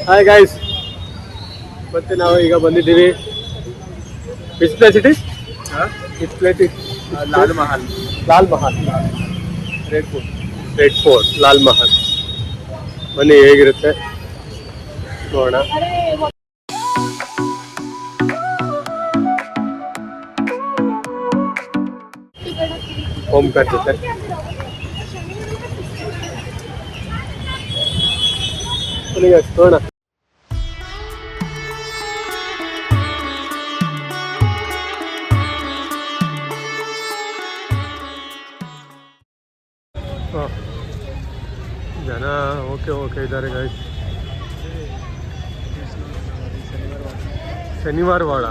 Hi guys, ಮತ್ತೆ ನಾವು ಈಗ ಬಂದಿದ್ದೀವಿ. Which place it is? Which place it? Lal Mahal. Lal Mahal. Red fort. Red fort, Lal Mahal. ಬನ್ನಿ ಹೇಗಿರುತ್ತೆ ನೋಡೋಣ. ಹೋಮ್ ಕಾಣಿಸುತ್ತೆ. ನೋಡೋಣ. ಜನ ಓಕೆ ಇದ್ದಾರೆ ಗಾಯ್ಸ್. ಶನಿವಾರ ವಾಡ.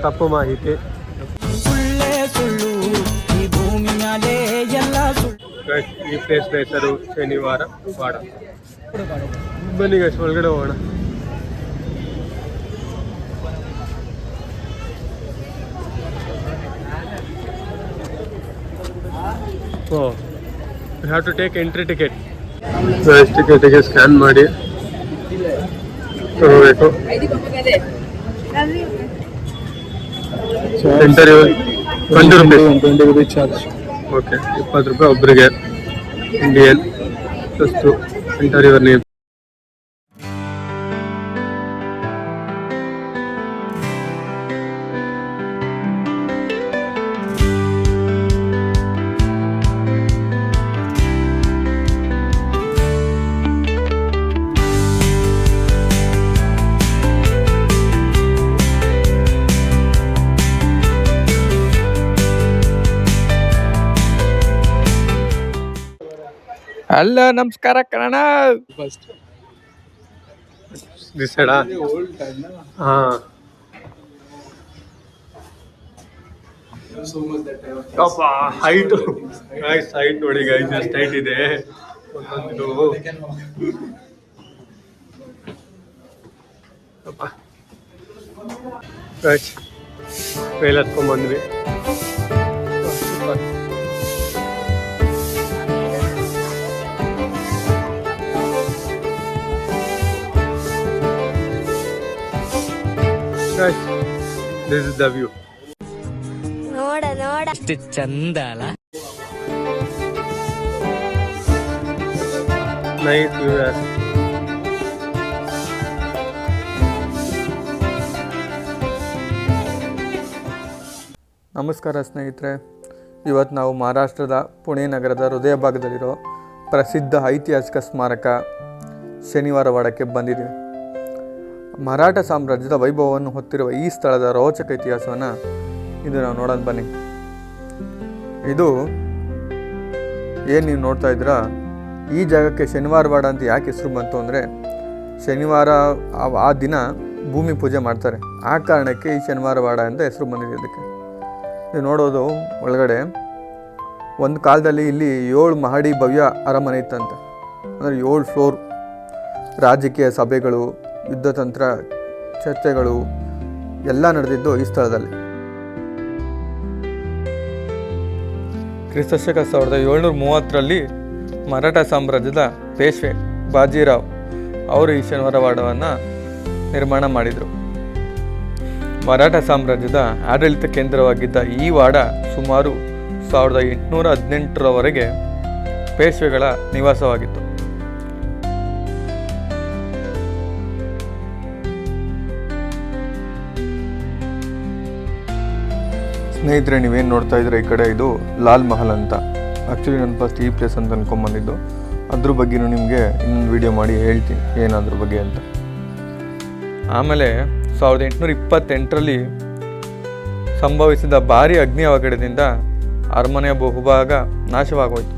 ತಪ್ಪು ಮಾಹಿತಿ. ಈ ಪ್ಲೇಸ್ ಹೆಸರು ಶನಿವಾರ ವಾಡ. ಬನ್ನಿ ಗಾಯ್ಸ್, ಒಳಗಡೆ ಹೋಗೋಣ. You have to take entry ticket. ಟಿಕೆಟಿಗೆ ಸ್ಕ್ಯಾನ್ ಮಾಡಿ ತಗೋಬೇಕು. ಎಂಟರ್ 20 ರೂಪಾಯಿ ಚಾರ್ಜ್. ಓಕೆ, 20 ರೂಪಾಯಿ ಒಬ್ಬರಿಗೆ. ಇಂಡಿಯನ್ ಅಷ್ಟು. Enter your name. ಹಲೋ, ನಮಸ್ಕಾರ ಕನ್ನಡ. ದಿಸಡ ಹೈಟ್ ನೋಡಿ ಗೈಸ್, ಎಷ್ಟು ಹೈಟ್ ಇದೆ ಒಂದೊಂದು. ಮೇಲೆ ಹತ್ಕೊಂಡ್ಬಂದ್ವಿ. This is the view. ನೋಡ ಎಷ್ಟು ಚಂದ ಅಲ್ಲ. Nice view. ನಮಸ್ಕಾರ ಸ್ನೇಹಿತರೆ, ಇವತ್ತು ನಾವು ಮಹಾರಾಷ್ಟ್ರದ ಪುಣೆ ನಗರದ ಹೃದಯ ಭಾಗದಲ್ಲಿರೋ ಪ್ರಸಿದ್ಧ ಐತಿಹಾಸಿಕ ಸ್ಮಾರಕ ಶನಿವಾರ ವಾಡಕ್ಕೆ ಬಂದಿದ್ದೀವಿ. ಮರಾಠ ಸಾಮ್ರಾಜ್ಯದ ವೈಭವವನ್ನು ಹೊತ್ತಿರುವ ಈ ಸ್ಥಳದ ರೋಚಕ ಇತಿಹಾಸವನ್ನು ಇದು ನಾವು ನೋಡೋಣ ಬನ್ನಿ. ಇದು ಏನು ನೀವು ನೋಡ್ತಾ ಇದ್ದೀರಾ, ಈ ಜಾಗಕ್ಕೆ ಶನಿವಾರ ವಾಡ ಅಂತ ಯಾಕೆ ಹೆಸರು ಬಂತು ಅಂದರೆ, ಶನಿವಾರ ಆ ದಿನ ಭೂಮಿ ಪೂಜೆ ಮಾಡ್ತಾರೆ. ಆ ಕಾರಣಕ್ಕೆ ಈ ಶನಿವಾರ ವಾಡ ಅಂತ ಹೆಸರು ಬಂದಿದೆ ಇದಕ್ಕೆ. ನೀವು ನೋಡೋದು ಒಳಗಡೆ ಒಂದು ಕಾಲದಲ್ಲಿ ಇಲ್ಲಿ 7 ಮಹಡಿ ಭವ್ಯ ಅರಮನೆ ಇತ್ತಂತೆ. ಅಂದರೆ 7 ಫ್ಲೋರ್. ರಾಜಕೀಯ ಸಭೆಗಳು, ಯುದ್ಧತಂತ್ರ ಚರ್ಚೆಗಳು ಎಲ್ಲ ನಡೆದಿದ್ದು ಈ ಸ್ಥಳದಲ್ಲಿ. ಕ್ರಿಸ್ತಶಕ 1730ರಲ್ಲಿ ಮರಾಠ ಸಾಮ್ರಾಜ್ಯದ ಪೇಶ್ವೆ ಬಾಜಿರಾವ್ ಅವರು ಈ ಶನಿವಾರ ವಾಡವನ್ನು ನಿರ್ಮಾಣ ಮಾಡಿದರು. ಮರಾಠ ಸಾಮ್ರಾಜ್ಯದ ಆಡಳಿತ ಕೇಂದ್ರವಾಗಿದ್ದ ಈ ವಾಡ ಸುಮಾರು 1818ರವರೆಗೆ ಪೇಶ್ವೆಗಳ ನಿವಾಸವಾಗಿತ್ತು. ಸ್ನೇಹಿತರೆ, ನೀವೇನು ನೋಡ್ತಾ ಇದ್ರೆ ಈ ಕಡೆ ಇದು ಲಾಲ್ ಮಹಲ್ ಅಂತ. ಆ್ಯಕ್ಚುಲಿ ನಾನು ಫಸ್ಟ್ ಈ ಪ್ಲೇಸ್ ಅಂತ ಅಂದ್ಕೊಂಬಂದಿದ್ದು. ಅದ್ರ ಬಗ್ಗೆನೂ ನಿಮಗೆ ಇನ್ನೊಂದು ವಿಡಿಯೋ ಮಾಡಿ ಹೇಳ್ತೀನಿ ಏನಾದ್ರ ಬಗ್ಗೆ ಅಂತ. ಆಮೇಲೆ 1828ರಲ್ಲಿ ಸಂಭವಿಸಿದ ಭಾರೀ ಅಗ್ನಿ ಅವಘಡದಿಂದ ಅರಮನೆಯ ಬಹುಭಾಗ ನಾಶವಾಗೋಯ್ತು.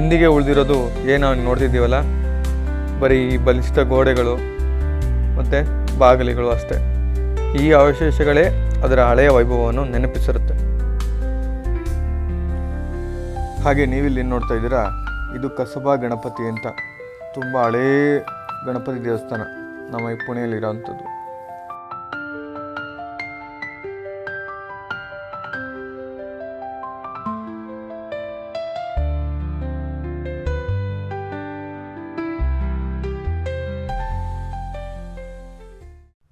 ಇಂದಿಗೆ ಉಳಿದಿರೋದು ಏನು ನಾವು ನೋಡ್ತಿದ್ದೀವಲ್ಲ, ಬರೀ ಬಲಿಷ್ಠ ಗೋಡೆಗಳು ಮತ್ತು ಬಾಗಿಲುಗಳು ಅಷ್ಟೇ. ಈ ಅವಶೇಷಗಳೇ ಅದರ ಹಳೆಯ ವೈಭವವನ್ನು ನೆನಪಿಸಿರುತ್ತೆ. ಹಾಗೆ ನೀವಿಲ್ಲಿ ನೋಡ್ತಾ ಇದ್ದೀರಾ, ಇದು ಕಸಬಾ ಗಣಪತಿ ಅಂತ. ತುಂಬ ಹಳೇ ಗಣಪತಿ ದೇವಸ್ಥಾನ ನಮ್ಮ ಈ ಪುಣೆಯಲ್ಲಿರೋವಂಥದ್ದು.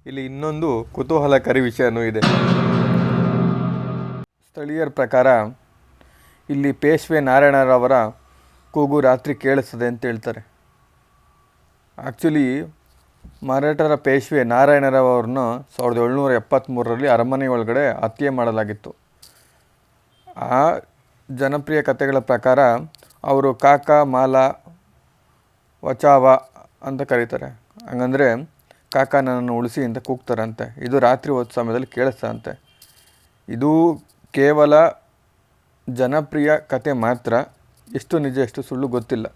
ಇಲ್ಲಿ ಇನ್ನೊಂದು ಕುತೂಹಲಕಾರಿ ವಿಷಯನೂ ಇದೆ. ಸ್ಥಳೀಯರ ಪ್ರಕಾರ ಇಲ್ಲಿ ಪೇಶ್ವೆ ನಾರಾಯಣರವರ ಕೂಗು ರಾತ್ರಿ ಕೇಳಿಸ್ತದೆ ಅಂತ ಹೇಳ್ತಾರೆ. ಆ್ಯಕ್ಚುಲಿ ಮರಾಠರ ಪೇಶ್ವೆ ನಾರಾಯಣರಾವ್ ಅವ್ರನ್ನ 1773ರಲ್ಲಿ ಅರಮನೆ ಒಳಗಡೆ ಹತ್ಯೆ ಮಾಡಲಾಗಿತ್ತು. ಆ ಜನಪ್ರಿಯ ಕಥೆಗಳ ಪ್ರಕಾರ ಅವರು ಕಾಕ ಮಾಲ ವಚಾವ ಅಂತ ಕರೀತಾರೆ. ಹಂಗಂದರೆ ಕಾಕ ನನ್ನನ್ನು ಉಳಿಸಿ ಅಂತ ಕೂಗ್ತಾರಂತೆ. ಇದು ರಾತ್ರಿ ಹೊತ್ತು ಸಮಯದಲ್ಲಿ ಕೇಳಿಸ್ತಂತೆ. ಇದು ಕೇವಲ ಜನಪ್ರಿಯ ಕತೆ ಮಾತ್ರ. ಎಷ್ಟು ನಿಜ ಎಷ್ಟು ಸುಳ್ಳು ಗೊತ್ತಿಲ್ಲ.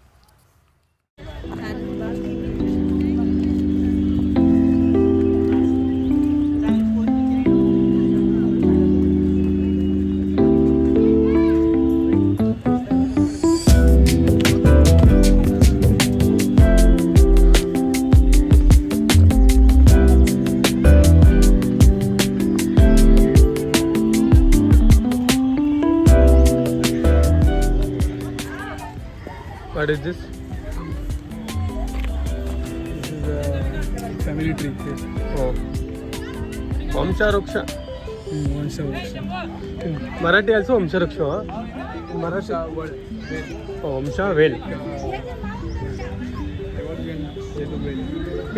What is this? This is a family tree. Oh. Vamsharuksha. Vansha. Marathi also Vamsharuksha. Marathi. Oh, Vamsha Vel.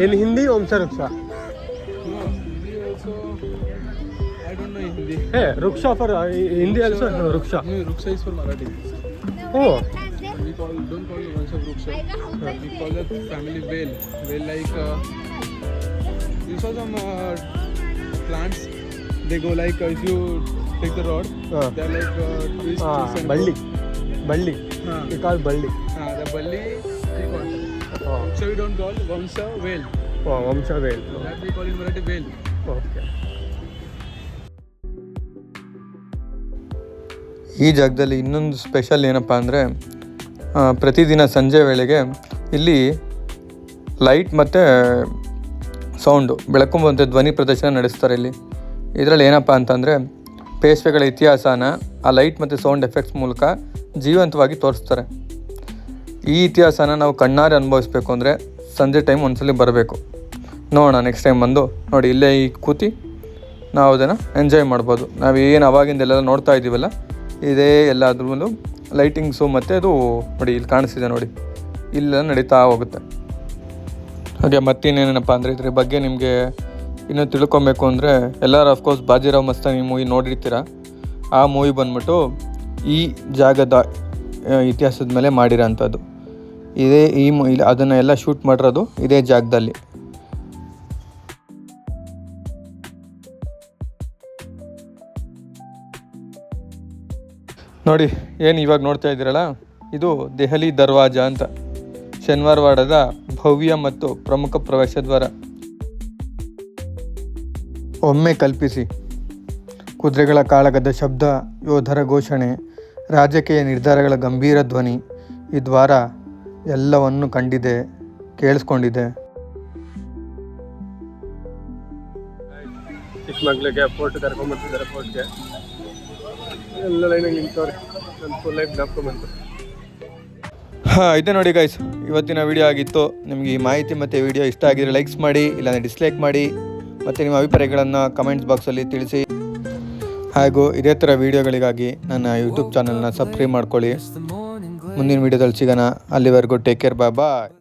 In Hindi, Vamsharuksha. No, Hindi also. I don't know Hindi. Hey, Ruksha for Hindi also Ruksha. No, Ruksha is for Marathi. Oh. We don't call it Vansha Ruksha. We call it family Vel. Vel like you saw some plants. They go like if you take the rod, they're like twists and Balli. Balli. We call Balli. The Balli we call. Oh. So we don't call Vansha Vel. Oh, Vamsha Vel. That we call in Marathi Vel. Okay. ಈ ಜಾಗದಲ್ಲಿ ಇನ್ನೊಂದು special ಏನಪ್ಪ ಅಂದರೆ ಪ್ರತಿದಿನ ಸಂಜೆ ವೇಳೆಗೆ ಇಲ್ಲಿ light ಮತ್ತು ಸೌಂಡು ಬೆಳಕು ಮತ್ತು ಧ್ವನಿ ಪ್ರದರ್ಶನ ನಡೆಸ್ತಾರೆ. ಇಲ್ಲಿ ಇದರಲ್ಲಿ ಏನಪ್ಪ ಅಂತಂದರೆ ಪೇಶ್ವೆಗಳ ಇತಿಹಾಸನ ಆ ಲೈಟ್ ಮತ್ತು ಸೌಂಡ್ ಎಫೆಕ್ಟ್ಸ್ ಮೂಲಕ ಜೀವಂತವಾಗಿ ತೋರಿಸ್ತಾರೆ. ಈ ಇತಿಹಾಸನ ನಾವು ಕಣ್ಣಾರೆ ಅನುಭವಿಸ್ಬೇಕು ಅಂದರೆ ಸಂಜೆ ಟೈಮ್ ಒಂದ್ಸಲಿ ಬರಬೇಕು. ನೋಡೋಣ ನೆಕ್ಸ್ಟ್ ಟೈಮ್ ಬಂದು ನೋಡಿ ಇಲ್ಲೇ ಈ ಕೂತಿ ನಾವು ಅದನ್ನು ಎಂಜಾಯ್ ಮಾಡ್ಬೋದು. ನಾವು ಏನು ಅವಾಗಿಂದ ಎಲ್ಲ ನೋಡ್ತಾ ಇದ್ದೀವಲ್ಲ ಇದೇ ಎಲ್ಲಾದ್ರೂ ಲೈಟಿಂಗ್ಸು ಮತ್ತು ಅದು ನೋಡಿ ಇಲ್ಲಿ ಕಾಣಿಸ್ತಿದೆ ನೋಡಿ ಇಲ್ಲೆಲ್ಲ ನಡೀತಾ ಹೋಗುತ್ತೆ. ಹಾಗೆ ಮತ್ತಿನ್ನೇನಪ್ಪ ಅಂದರೆ ಇದ್ರ ಬಗ್ಗೆ ನಿಮಗೆ ಇನ್ನೂ ತಿಳ್ಕೊಬೇಕು ಅಂದರೆ ಎಲ್ಲರೂ ಅಫ್ಕೋರ್ಸ್ ಬಾಜಿರಾವ್ ಮಸ್ತಾನಿ ಮೂವಿ ನೋಡಿರ್ತೀರ. ಆ ಮೂವಿ ಬಂದ್ಬಿಟ್ಟು ಈ ಜಾಗದ ಇತಿಹಾಸದ ಮೇಲೆ ಮಾಡಿರೋಂಥದ್ದು. ಇದೇ ಅದನ್ನು ಎಲ್ಲ ಶೂಟ್ ಮಾಡಿರೋದು ಇದೇ ಜಾಗದಲ್ಲಿ. ನೋಡಿ ಏನು ಇವಾಗ ನೋಡ್ತಾ ಇದ್ದೀರಲ್ಲ ಇದು ದೆಹಲಿ ದರ್ವಾಜ ಅಂತ, ಶನಿವಾರವಾಡದ ಭವ್ಯ ಮತ್ತು ಪ್ರಮುಖ ಪ್ರವೇಶ ದ್ವಾರ. ಒಮ್ಮೆ ಕಲ್ಪಿಸಿ, ಕುದುರೆಗಳ ಕಾಳಗದ ಶಬ್ದ, ಯೋಧರ ಘೋಷಣೆ, ರಾಜಕೀಯ ನಿರ್ಧಾರಗಳ ಗಂಭೀರ ಧ್ವನಿ ಈ ದ್ವಾರ ಎಲ್ಲವನ್ನು ಕಂಡಿದೆ, ಕೇಳಿಸ್ಕೊಂಡಿದೆ. ಚಿಕ್ಕ ಮಗಳಿಗೆ ಫೋಟೋ ಕರ್ಕೊಂಡ್ಬರ್ತಿದ್ದಾರೆ. ಫೋರ್ಟ್ಗೆ ಎಲ್ಲ ಲೈನಾಗಿ ನಿಂತವ್ರೆ. ನನ್ನ ಫುಲ್ ಲೈಫ್ ಜ್ಞಾಪಕ ಬಂತು. ಇದೆ ನೋಡಿ ಗೈಸ್, ಇವತ್ತಿನ ವಿಡಿಯೋ ಆಗಿತ್ತು. ನಿಮಗೆ ಈ ಮಾಹಿತಿ ಮತ್ತು ವಿಡಿಯೋ ಇಷ್ಟ ಆಗಿದ್ರೆ ಲೈಕ್ಸ್ ಮಾಡಿ, ಇಲ್ಲಾಂದರೆ ಡಿಸ್ಲೈಕ್ ಮಾಡಿ, ಮತ್ತು ನಿಮ್ಮ ಅಭಿಪ್ರಾಯಗಳನ್ನು ಕಮೆಂಟ್ಸ್ ಬಾಕ್ಸಲ್ಲಿ ತಿಳಿಸಿ. ಹಾಗೂ ಇದೇ ಥರ ವೀಡಿಯೋಗಳಿಗಾಗಿ ನನ್ನ ಯೂಟ್ಯೂಬ್ ಚಾನಲ್ನ ಸಬ್ಸ್ಕ್ರೈಬ್ ಮಾಡ್ಕೊಳ್ಳಿ. ಮುಂದಿನ ವೀಡಿಯೋದಲ್ಲಿ ಸಿಗೋಣ. ಅಲ್ಲಿವರೆಗೂ ಟೇಕ್ ಕೇರ್, ಬಾಯ್.